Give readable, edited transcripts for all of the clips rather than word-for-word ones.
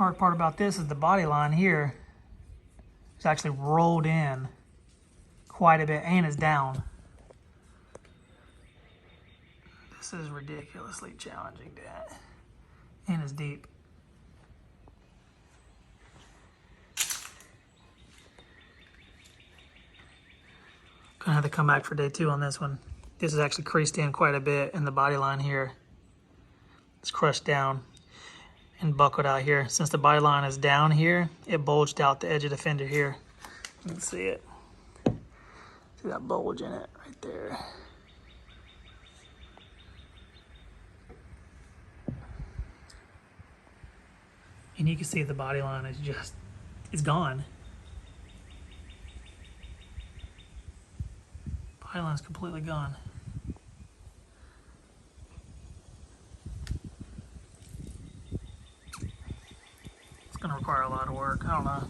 Hard part about this is the body line here is actually rolled in quite a bit and is down. This is ridiculously challenging, Dad. And is deep. Gonna have to come back for day 2 on this one. This is actually creased in quite a bit, and the body line here is crushed down and buckled out here. Since the body line is down here, it bulged out the edge of the fender here. You can see it. See that bulge in it right there. And you can see the body line is just, it's gone. Body line's completely gone. It's gonna require a lot of work. I don't know.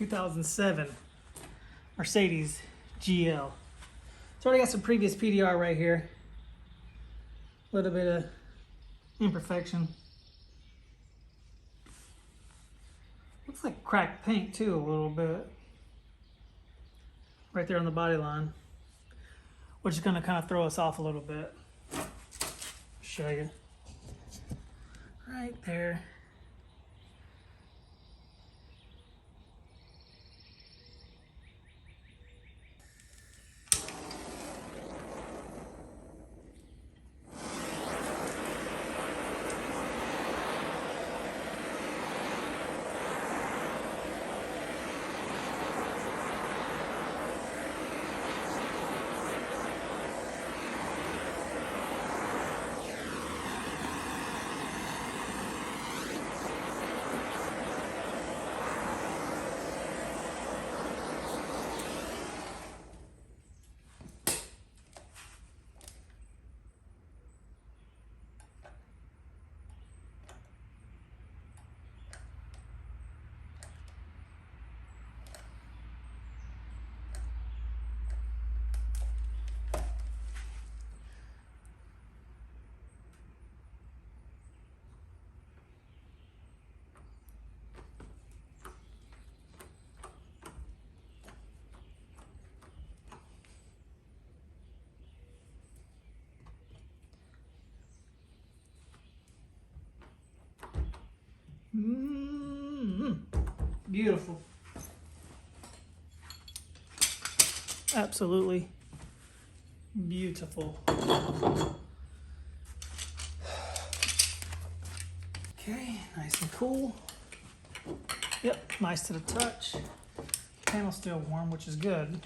...2007 Mercedes GL. It's already got some previous PDR right here. A little bit of imperfection. Looks like cracked paint too, a little bit. Right there on the body line. Which is gonna kind of throw us off a little bit. Show you. Right there. Beautiful. Absolutely beautiful. Okay, nice and cool. Yep, nice to the touch. Panel's still warm, which is good.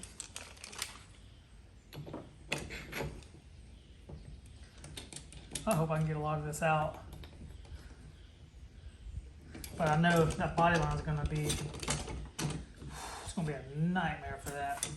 I hope I can get a lot of this out. But I know that body line is going to be, it's going to be a nightmare for that.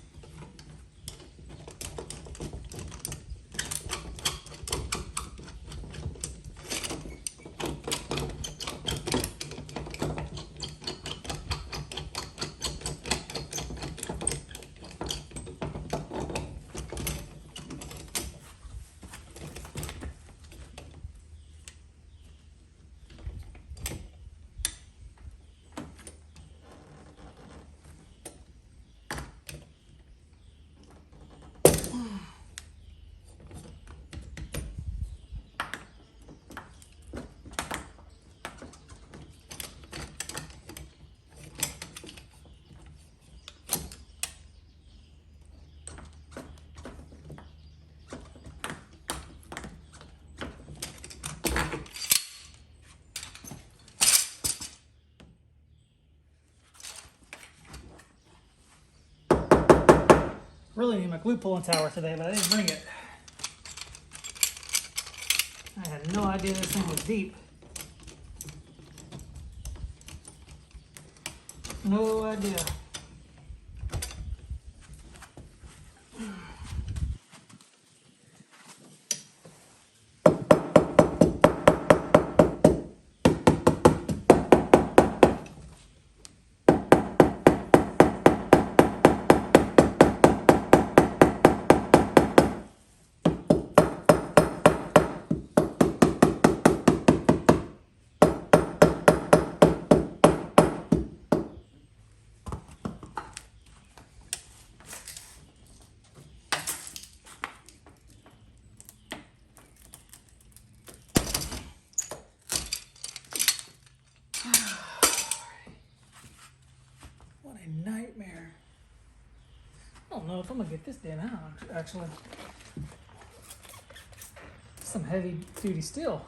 Really need my glue pulling tower today, but I didn't bring it. had no idea this thing was deep. No idea. What a nightmare. I don't know if I'm gonna get this dent out, actually. Some heavy duty steel.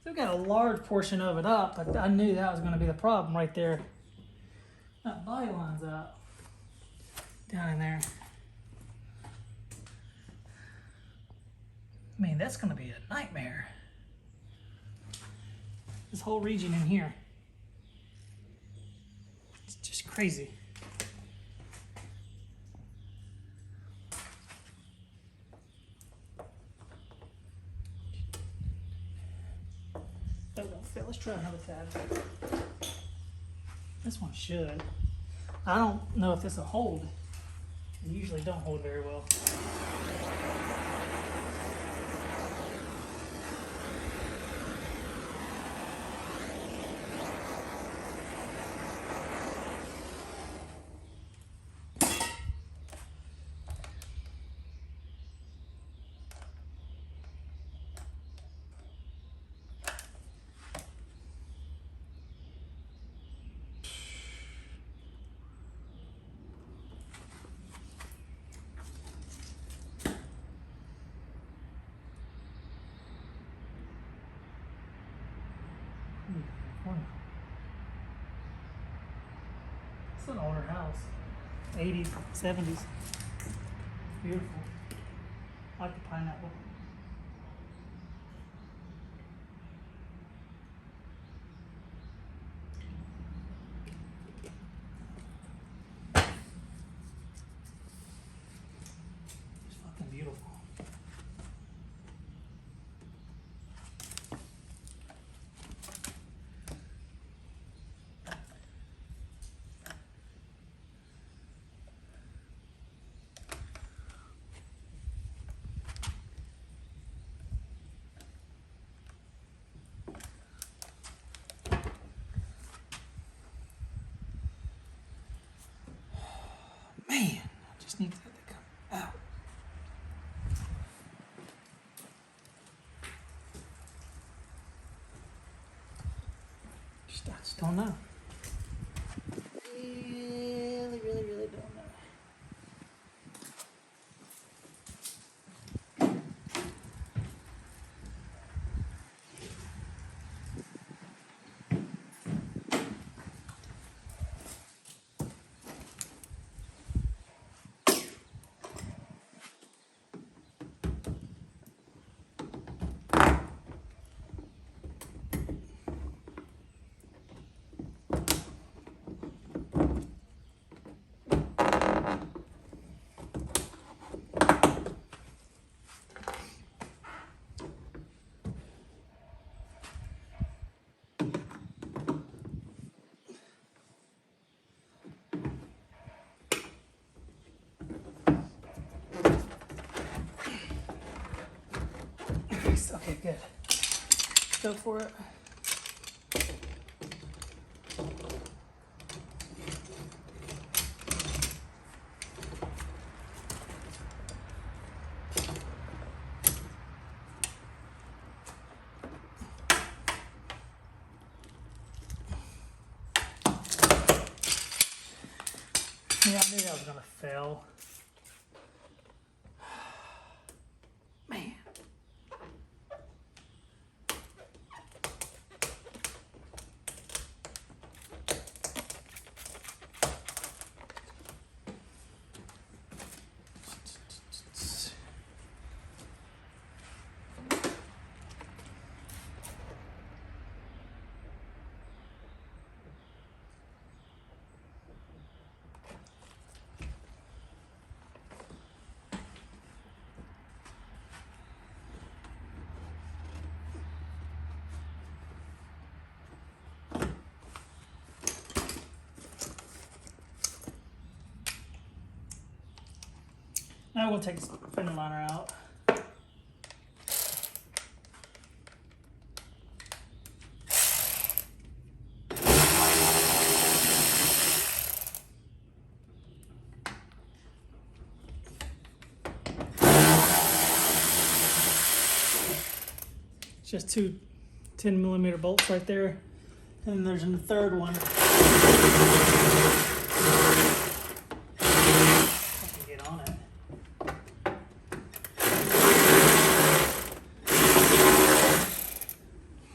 Still got a large portion of it up, but I knew that was gonna be the problem right there. That body line's up. Down in there. I mean, that's gonna be a nightmare. This whole region in here. It's just crazy. That don't fit. Let's try another tab. This one should. I don't know if this will hold. They usually don't hold very well. It's an older house, 80s, 70s. Beautiful. I like the pineapple. It's fucking beautiful. Man, I just need that to come out. I just don't know. Really don't know. Okay, good. Go for it. Yeah, I knew that was gonna fail. Man. Now we'll take this fender liner out. Just two 10mm bolts right there. And there's a third one. I can get on it.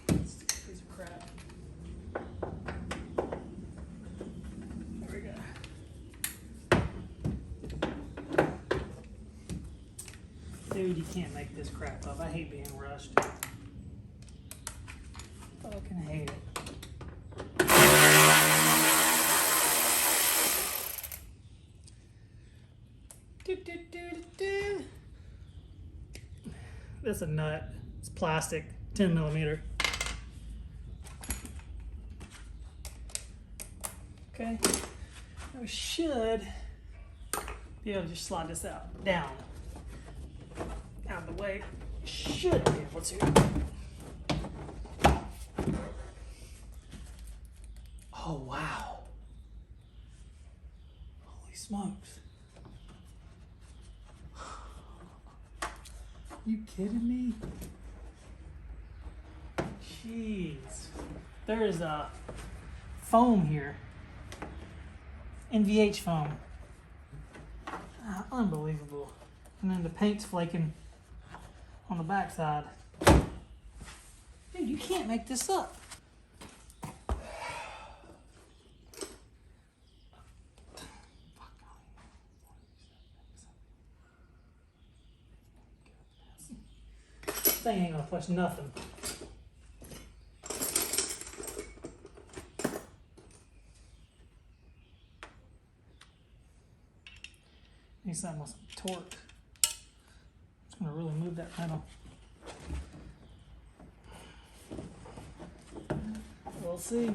Piece of crap. There we go. Dude, you can't make this crap up. I hate being rushed. Fucking hate it. That's a nut. It's plastic, 10mm. Okay. I should be able to just slide this out, down, out of the way. Should be able to. Oh, wow. Holy smokes. You kidding me? Jeez. There is a foam here. NVH foam. Unbelievable. And then the paint's flaking on the backside. Dude, you can't make this up. Thing ain't gonna push nothing. Need something with some torque. It's gonna really move that pedal. We'll see.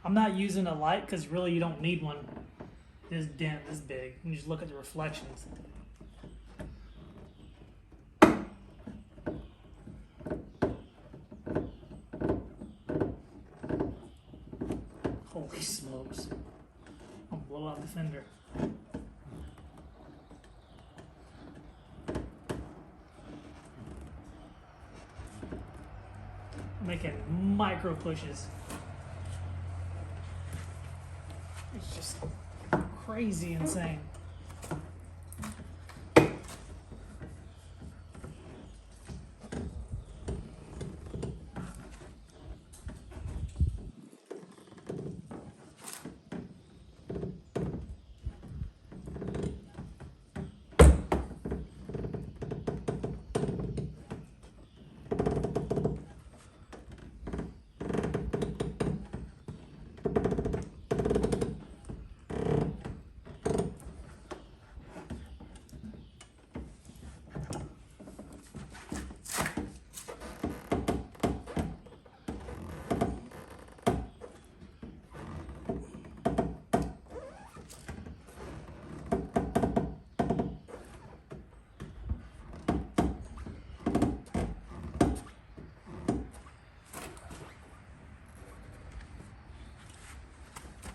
I'm not using a light because really you don't need one. This dent this big. You just look at the reflections. Holy smokes. I'll blow out the fender. I'm making micro pushes. It's just crazy insane.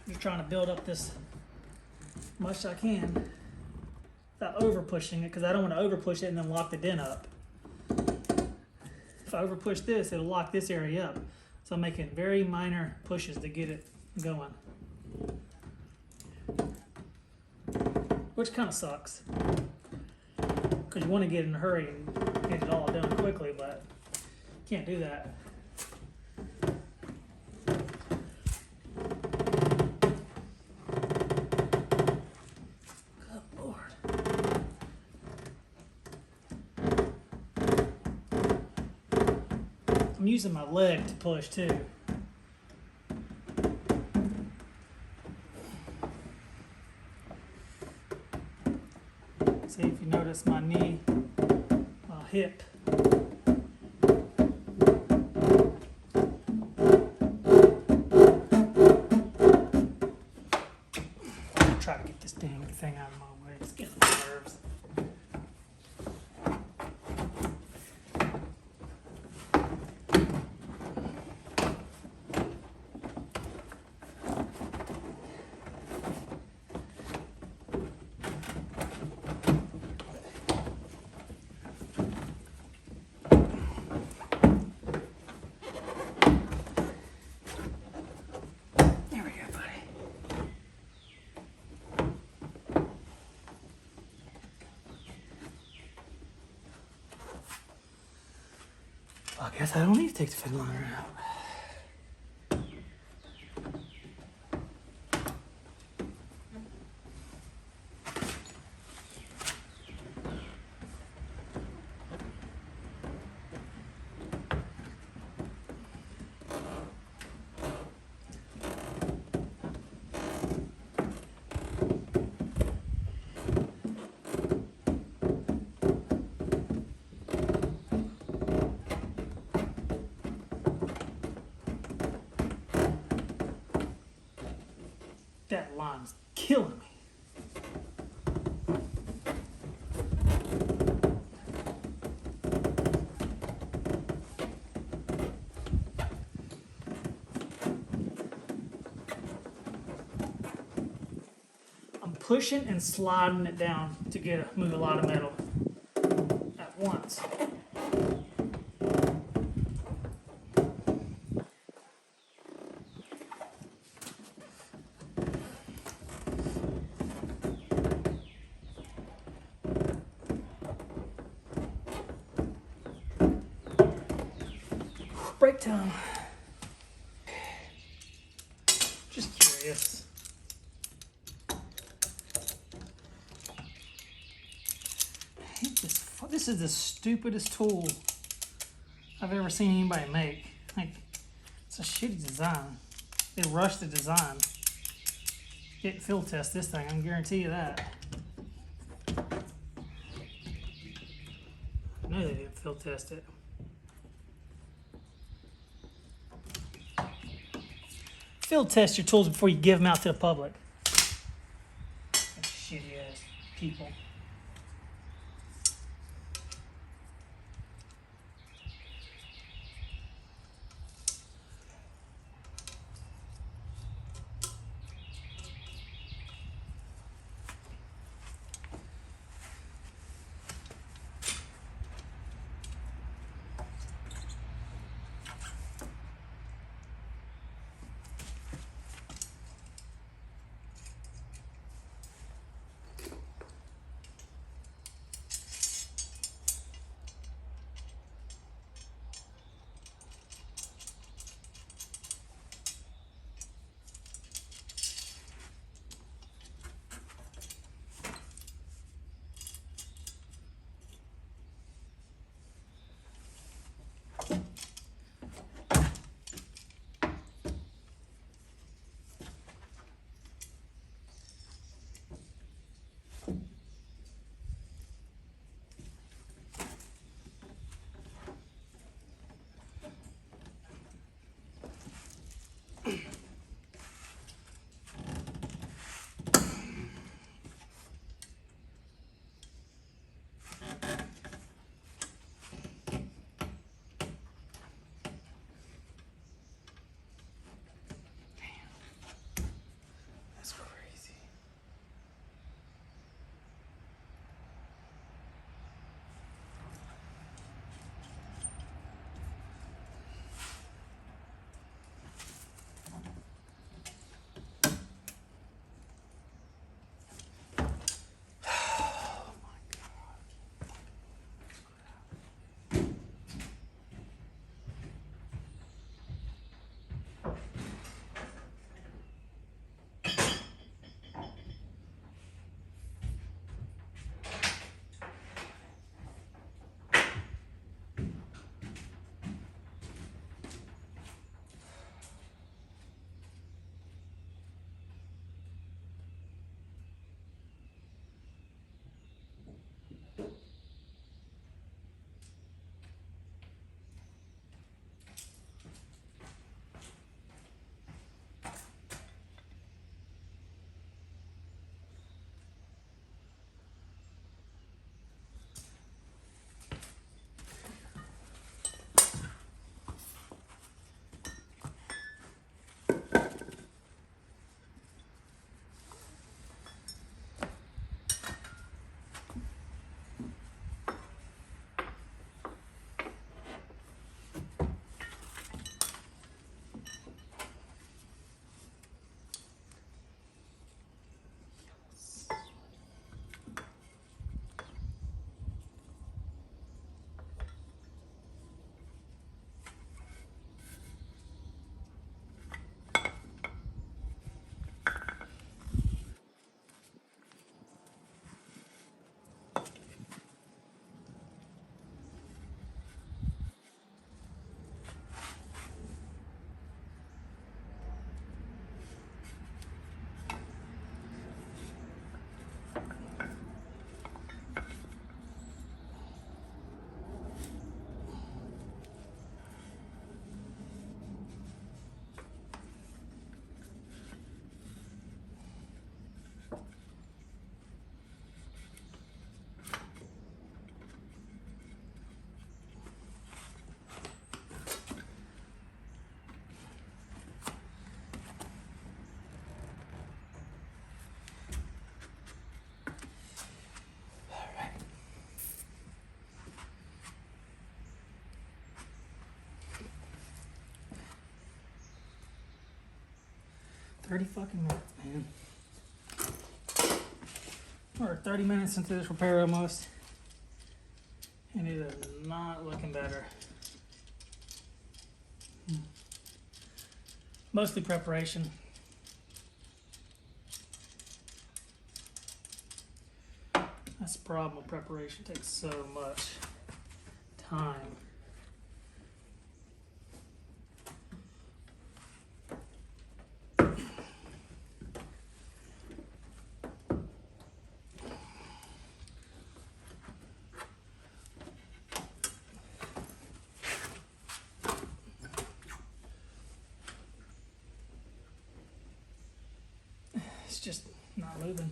Just trying to build up this much as I can without over pushing it, because I don't want to over push it and then lock the dent up. If I over push this, it'll lock this area up. So I'm making very minor pushes to get it going, which kind of sucks because you want to get in a hurry and get it all done quickly, but can't do that. I'm using my leg to push too. See if you notice my knee, my hip. out of my way. It's getting on my nerves. I guess I don't need to take the fender liner out. That line's killing me. I'm pushing and sliding it down to move a lot of metal at once. Break time. Just curious. I hate this. This is the stupidest tool I've ever seen anybody make. Like, it's a shitty design. They rushed the design. Didn't field test this thing, I can guarantee you that. I know they didn't field test it. Field test your tools before you give them out to the public. Shitty ass people. 30 fucking minutes, man. We're 30 minutes into this repair almost. And it is not looking better. Mostly preparation. That's the problem with preparation. It takes so much time. It's just not moving.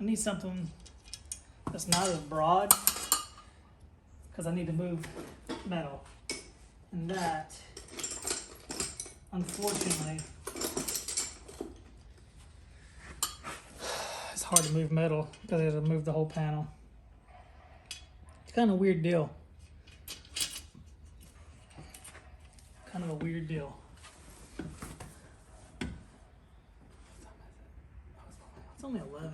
I need something that's not as broad because I need to move metal. And that, unfortunately, it's hard to move metal because I have to move the whole panel. It's kind of a weird deal. Kind of a weird deal. It's only 11.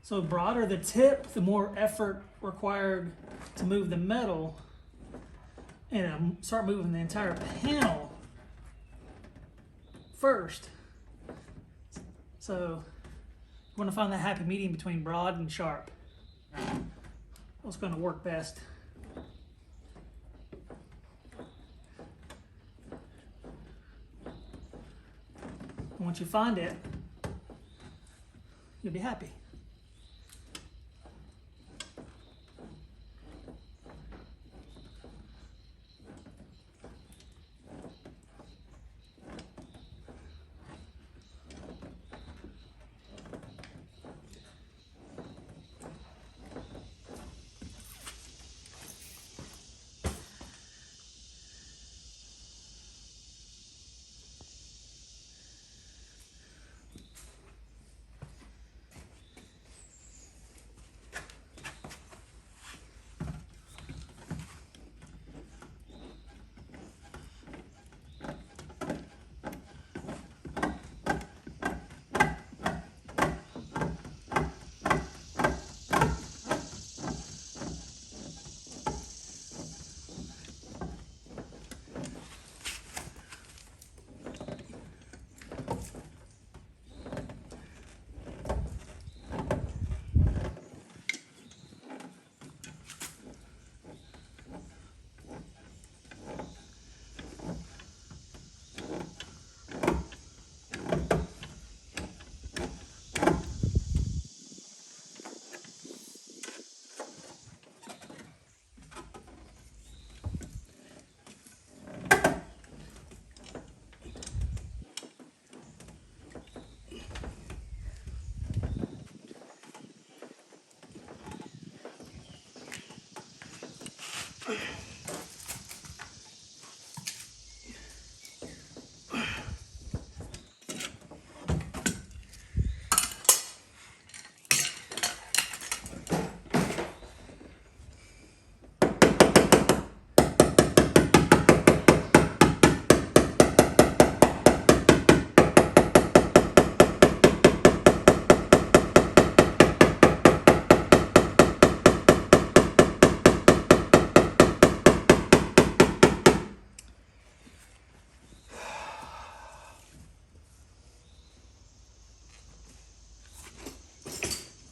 So the broader the tip, the more effort required to move the metal and start moving the entire panel first. So you want to find that happy medium between broad and sharp. What's going to work best? And once you find it, you'll be happy.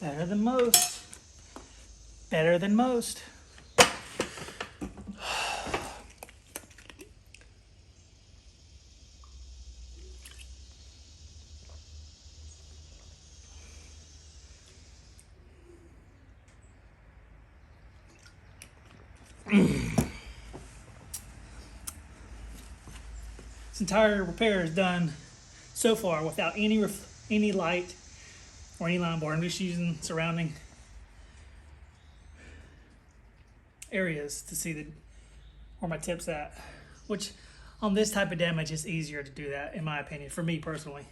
Better than most. Better than most. This entire repair is done so far without any light or any line bar. I'm just using surrounding areas to see where my tip's at, which on this type of damage it's easier to do that, in my opinion, for me personally.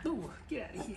Ooh, get out of here.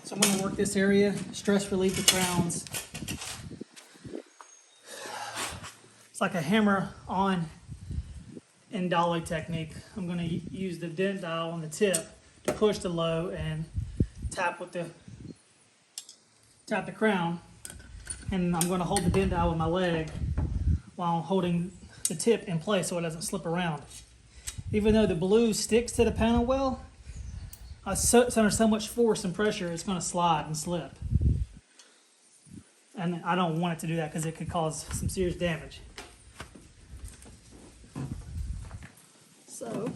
So I'm going to work this area, stress relieve the crowns. It's like a hammer on and dolly technique. I'm going to use the dent dial on the tip to push the low and tap the crown. And I'm going to hold the dent dial with my leg while holding the tip in place so it doesn't slip around. Even though the blue sticks to the panel well, it's under so much force and pressure, it's going to slide and slip. And I don't want it to do that because it could cause some serious damage. So,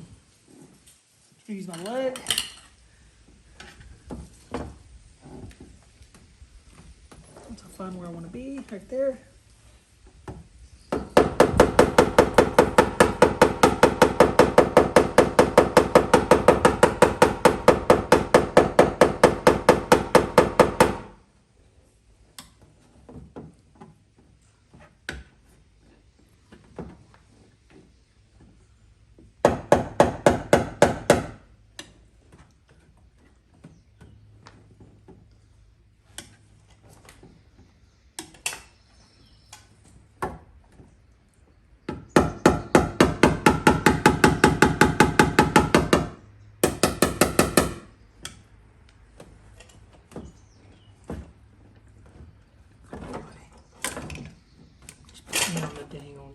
use my leg. Once I find where I want to be, right there.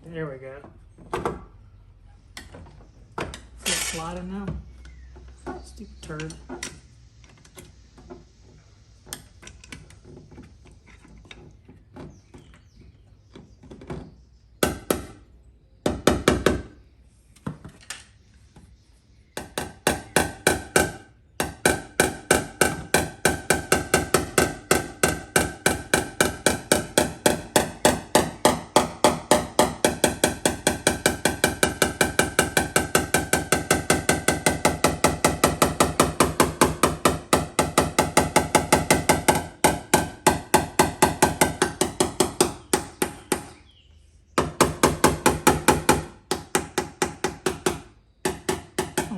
There we go. See it sliding now? Stupid turd.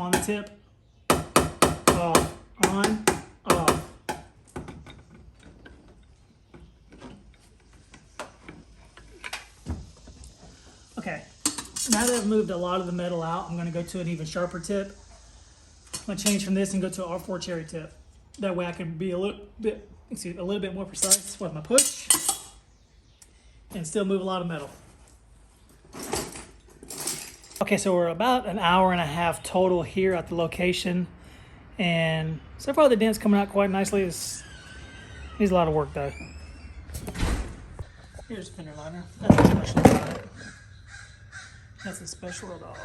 on the tip, off, on, off. Okay, now that I've moved a lot of the metal out, I'm going to go to an even sharper tip. I'm going to change from this and go to an R4 cherry tip. That way I can be a little bit more precise with my push and still move a lot of metal. Okay, so we're about an hour and a half total here at the location, and so far the dent's coming out quite nicely. It needs a lot of work though. Here's a fender liner. That's a special about it. That's a special at all.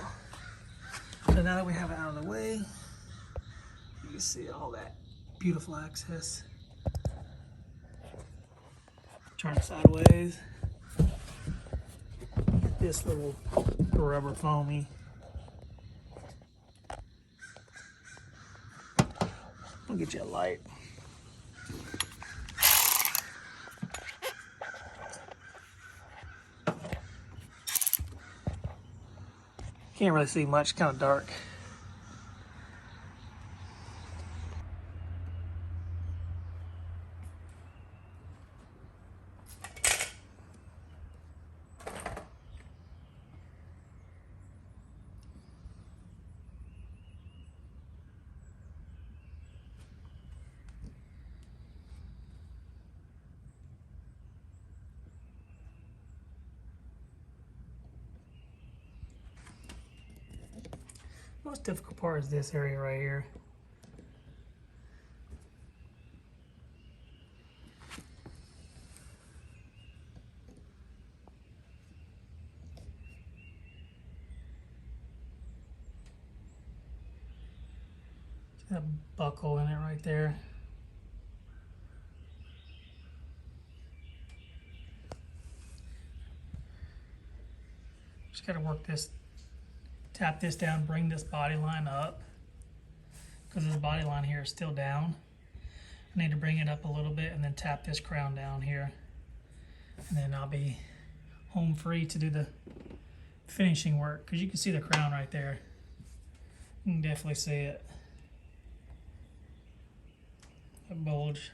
So now that we have it out of the way, you can see all that beautiful access. Turn it sideways. Get this little rubber foamy. I'll get you a light. Can't really see much, kind of dark. Most difficult part is this area right here. Got a buckle in it right there. Just got to work this. Tap this down, bring this body line up, because this body line here is still down. I need to bring it up a little bit and then tap this crown down here. And then I'll be home free to do the finishing work, because you can see the crown right there. You can definitely see it. The bulge.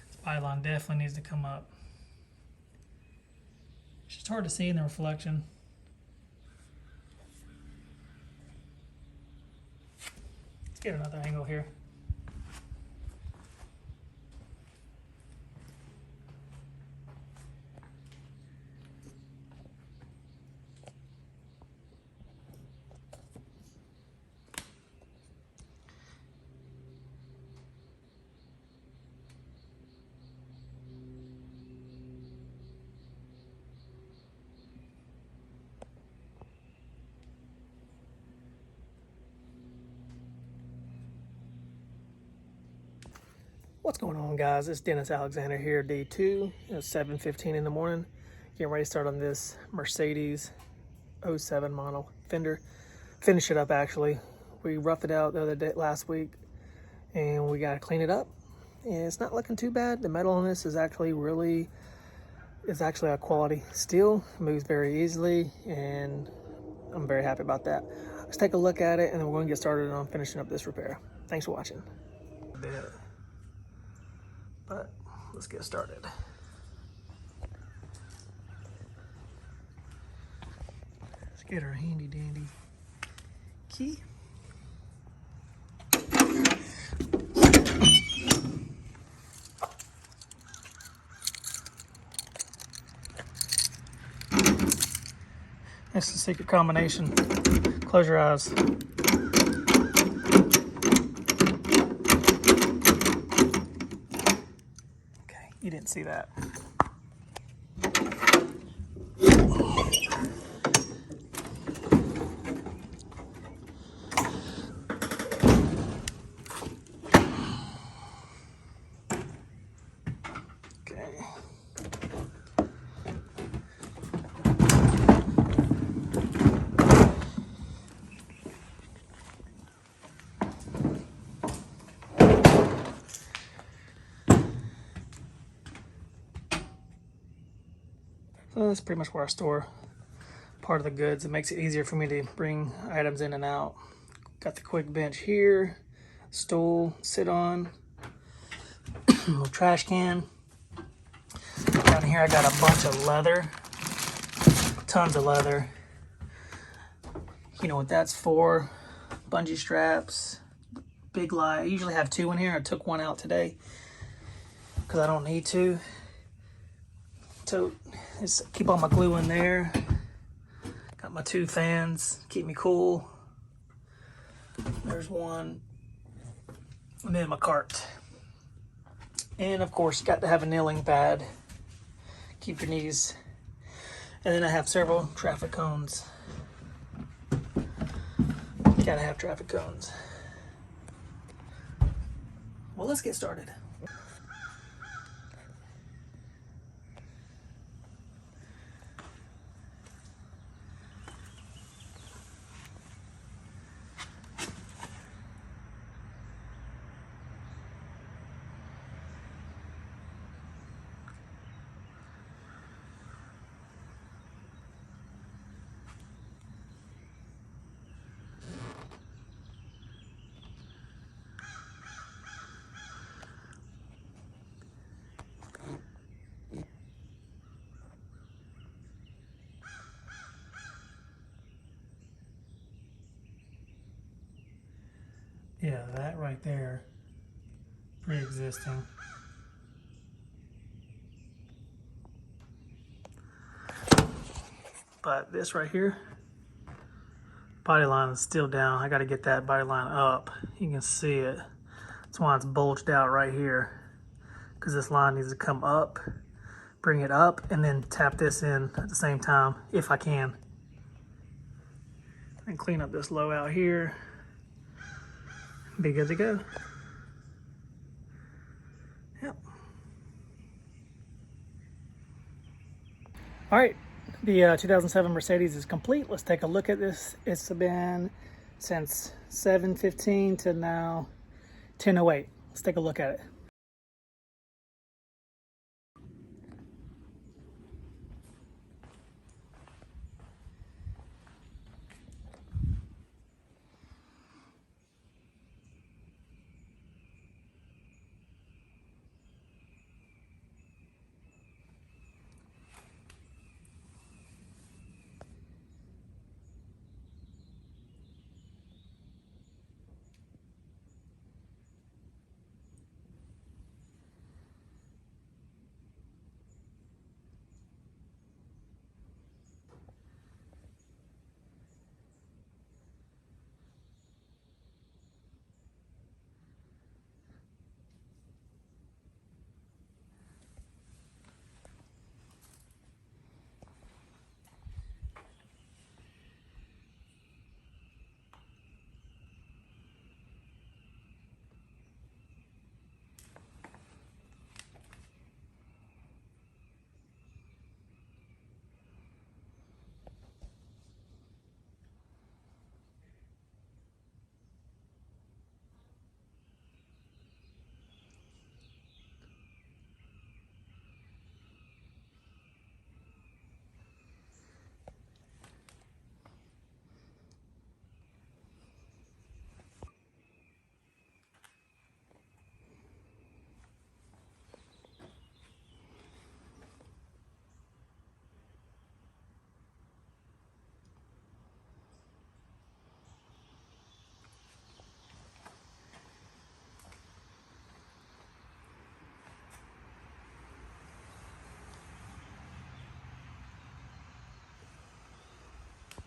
This body line definitely needs to come up. It's just hard to see in the reflection. Get another angle here. What's going on, guys? It's Dennis Alexander here, day 2. It's 7:15 in the morning. Getting ready to start on this Mercedes 07 model Fender. Finish it up, actually. We roughed it out the other day, last week, and we got to clean it up. And it's not looking too bad. The metal on this is actually a quality steel. It moves very easily, and I'm very happy about that. Let's take a look at it, and then we're going to get started on finishing up this repair. Thanks for watching. But let's get started. Let's get our handy dandy key. That's the secret combination. Close your eyes. You didn't see that. Okay. So that's pretty much where I store part of the goods. It makes it easier for me to bring items in and out. Got the quick bench here, stool, sit on, little trash can. Down here I got a bunch of leather, tons of leather. You know what that's for. Bungee straps, big light. I usually have 2 in here. I took 1 out today because I don't need to. So just keep all my glue in there. Got my 2 fans, keep me cool. There's 1. And then my cart. And of course, you got to have a kneeling pad. Keep your knees. And then I have several traffic cones. Gotta have traffic cones. Well, let's get started. Yeah, that right there, pre-existing. But this right here, body line is still down. I got to get that body line up. You can see it. That's why it's bulged out right here, because this line needs to come up, bring it up, and then tap this in at the same time, if I can. And clean up this low out here. Be good to go. Yep. All right, the 2007 Mercedes is complete. Let's take a look at this. It's been since 7:15 to now 10:08. Let's take a look at it.